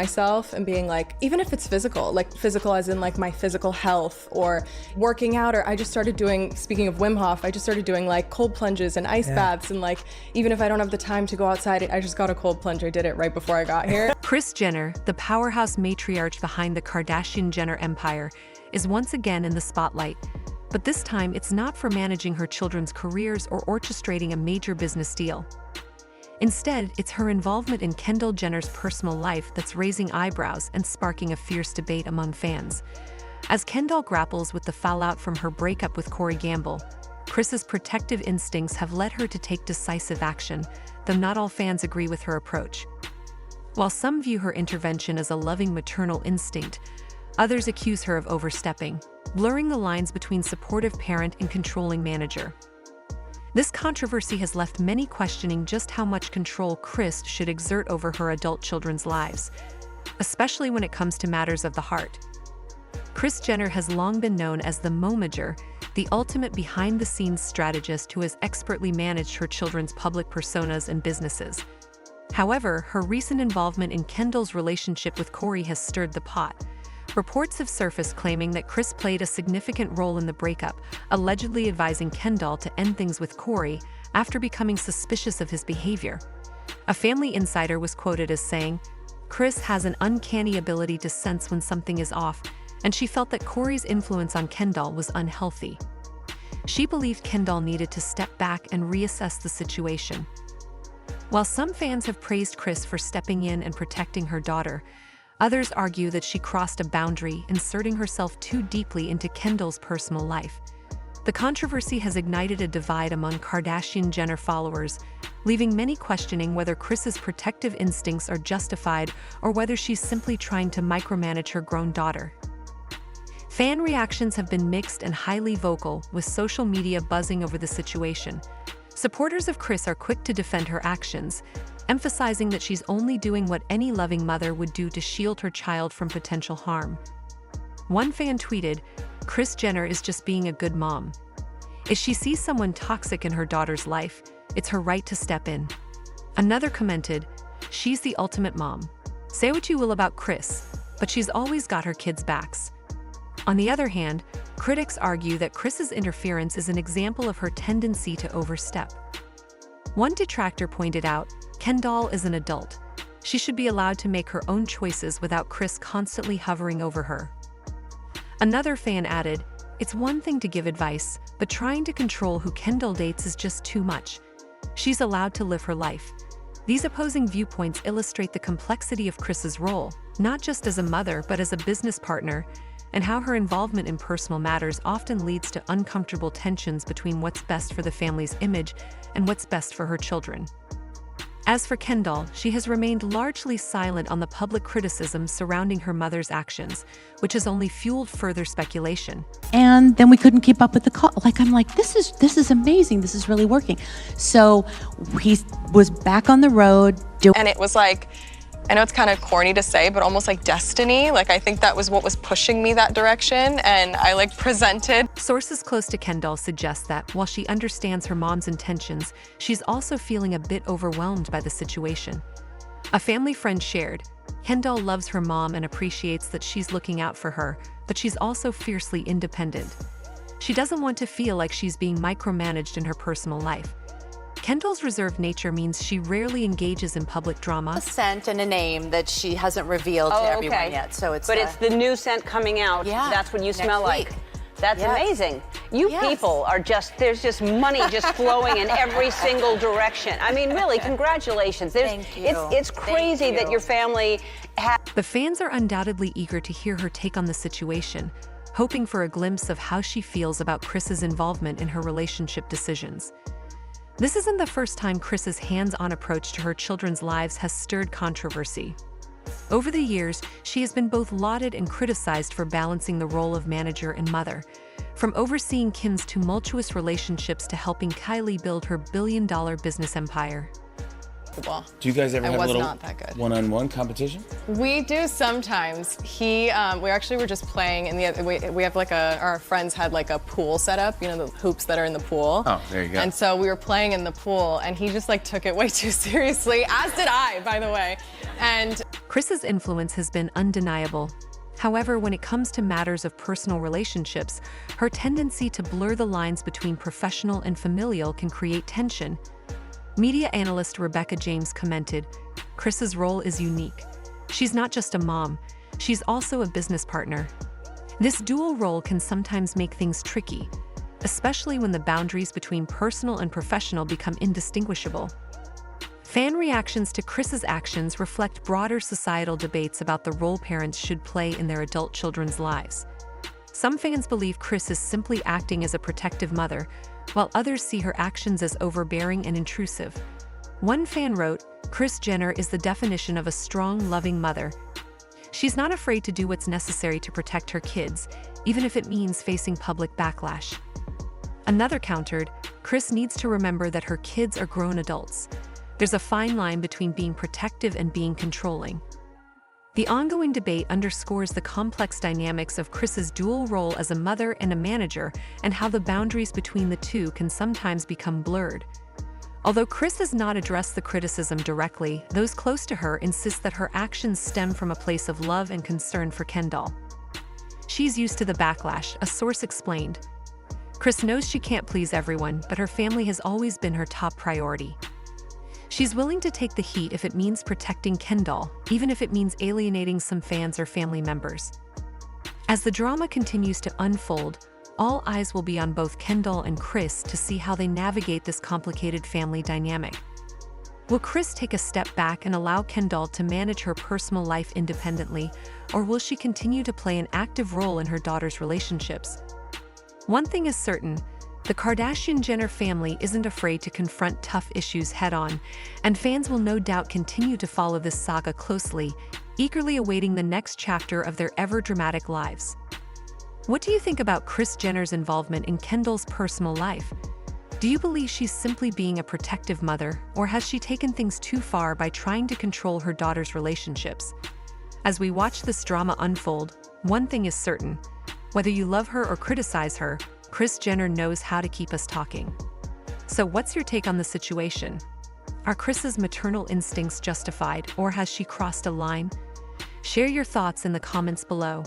myself and being like, even if it's physical, like physical as in like my physical health or working out, or I just started doing, speaking of Wim Hof, I just started doing like cold plunges and ice baths, and like, even if I don't have the time to go outside, I just got a cold plunge. I did it right before I got here. Kris Jenner, the powerhouse matriarch behind the Kardashian-Jenner empire, is once again in the spotlight. But this time, it's not for managing her children's careers or orchestrating a major business deal. Instead, it's her involvement in Kendall Jenner's personal life that's raising eyebrows and sparking a fierce debate among fans. As Kendall grapples with the fallout from her breakup with Corey Gamble, Kris's protective instincts have led her to take decisive action, though not all fans agree with her approach. While some view her intervention as a loving maternal instinct, others accuse her of overstepping, blurring the lines between supportive parent and controlling manager. This controversy has left many questioning just how much control Kris should exert over her adult children's lives, especially when it comes to matters of the heart. Kris Jenner has long been known as the momager, the ultimate behind-the-scenes strategist who has expertly managed her children's public personas and businesses. However, her recent involvement in Kendall's relationship with Corey has stirred the pot. Reports have surfaced claiming that Kris played a significant role in the breakup, allegedly advising Kendall to end things with Corey after becoming suspicious of his behavior. A family insider was quoted as saying, "Kris has an uncanny ability to sense when something is off, and she felt that Corey's influence on Kendall was unhealthy. She believed Kendall needed to step back and reassess the situation." While some fans have praised Kris for stepping in and protecting her daughter, others argue that she crossed a boundary, inserting herself too deeply into Kendall's personal life. The controversy has ignited a divide among Kardashian-Jenner followers, leaving many questioning whether Kris's protective instincts are justified or whether she's simply trying to micromanage her grown daughter. Fan reactions have been mixed and highly vocal, with social media buzzing over the situation. Supporters of Kris are quick to defend her actions, emphasizing that she's only doing what any loving mother would do to shield her child from potential harm. One fan tweeted, "Kris Jenner is just being a good mom. If she sees someone toxic in her daughter's life, it's her right to step in." Another commented, "She's the ultimate mom. Say what you will about Kris, but she's always got her kids' backs." On the other hand, critics argue that Kris's interference is an example of her tendency to overstep. One detractor pointed out, Kendall is an adult. She should be allowed to make her own choices without Kris constantly hovering over her. Another fan added, "It's one thing to give advice, but trying to control who Kendall dates is just too much. She's allowed to live her life." These opposing viewpoints illustrate the complexity of Kris's role, not just as a mother but as a business partner, and how her involvement in personal matters often leads to uncomfortable tensions between what's best for the family's image and what's best for her children. As for Kendall, she has remained largely silent on the public criticism surrounding her mother's actions, which has only fueled further speculation. And then we couldn't keep up with the call. I'm like, this is amazing. This is really working. So he was back on the road. And it was like, I know it's kind of corny to say, but almost like destiny. Like, I think that was what was pushing me that direction, and I like presented. Sources close to Kendall suggest that while she understands her mom's intentions, she's also feeling a bit overwhelmed by the situation. A family friend shared, "Kendall loves her mom and appreciates that she's looking out for her, but she's also fiercely independent. She doesn't want to feel like she's being micromanaged in her personal life." Kendall's reserved nature means she rarely engages in public drama. A scent and a name that she hasn't revealed to everyone yet. So it's it's the new scent coming out. Yeah, that's what you smell like. week. That's amazing. You people are there's just money just flowing in every single direction. I mean, really, congratulations. Thank you. It's crazy that your family The fans are undoubtedly eager to hear her take on the situation, hoping for a glimpse of how she feels about Kris's involvement in her relationship decisions. This isn't the first time Kris's hands-on approach to her children's lives has stirred controversy. Over the years, she has been both lauded and criticized for balancing the role of manager and mother, from overseeing Kim's tumultuous relationships to helping Kylie build her billion-dollar business empire. Do you guys ever have a was little not that good. one-on-one competition? We do sometimes. We actually were just playing in we have like our friends had like a pool set up, you know, the hoops that are in the pool. Oh, there you go. And so we were playing in the pool, and he just like took it way too seriously, as did I, by the way. And Kris's influence has been undeniable. However, when it comes to matters of personal relationships, her tendency to blur the lines between professional and familial can create tension. Media analyst Rebecca James commented, "Kris's role is unique. She's not just a mom, she's also a business partner. This dual role can sometimes make things tricky, especially when the boundaries between personal and professional become indistinguishable." Fan reactions to Kris's actions reflect broader societal debates about the role parents should play in their adult children's lives. Some fans believe Kris is simply acting as a protective mother, while others see her actions as overbearing and intrusive. One fan wrote, "Kris Jenner is the definition of a strong, loving mother. She's not afraid to do what's necessary to protect her kids, even if it means facing public backlash." Another countered, "Kris needs to remember that her kids are grown adults. There's a fine line between being protective and being controlling." The ongoing debate underscores the complex dynamics of Kris's dual role as a mother and a manager, and how the boundaries between the two can sometimes become blurred. Although Kris has not addressed the criticism directly, those close to her insist that her actions stem from a place of love and concern for Kendall. "She's used to the backlash," a source explained. "Kris knows she can't please everyone, but her family has always been her top priority. She's willing to take the heat if it means protecting Kendall, even if it means alienating some fans or family members." As the drama continues to unfold, all eyes will be on both Kendall and Kris to see how they navigate this complicated family dynamic. Will Kris take a step back and allow Kendall to manage her personal life independently, or will she continue to play an active role in her daughter's relationships? One thing is certain, the Kardashian-Jenner family isn't afraid to confront tough issues head-on, and fans will no doubt continue to follow this saga closely, eagerly awaiting the next chapter of their ever-dramatic lives. What do you think about Kris Jenner's involvement in Kendall's personal life? Do you believe she's simply being a protective mother, or has she taken things too far by trying to control her daughter's relationships? As we watch this drama unfold, one thing is certain. Whether you love her or criticize her, Kris Jenner knows how to keep us talking. So what's your take on the situation? Are Kris's maternal instincts justified, or has she crossed a line? Share your thoughts in the comments below.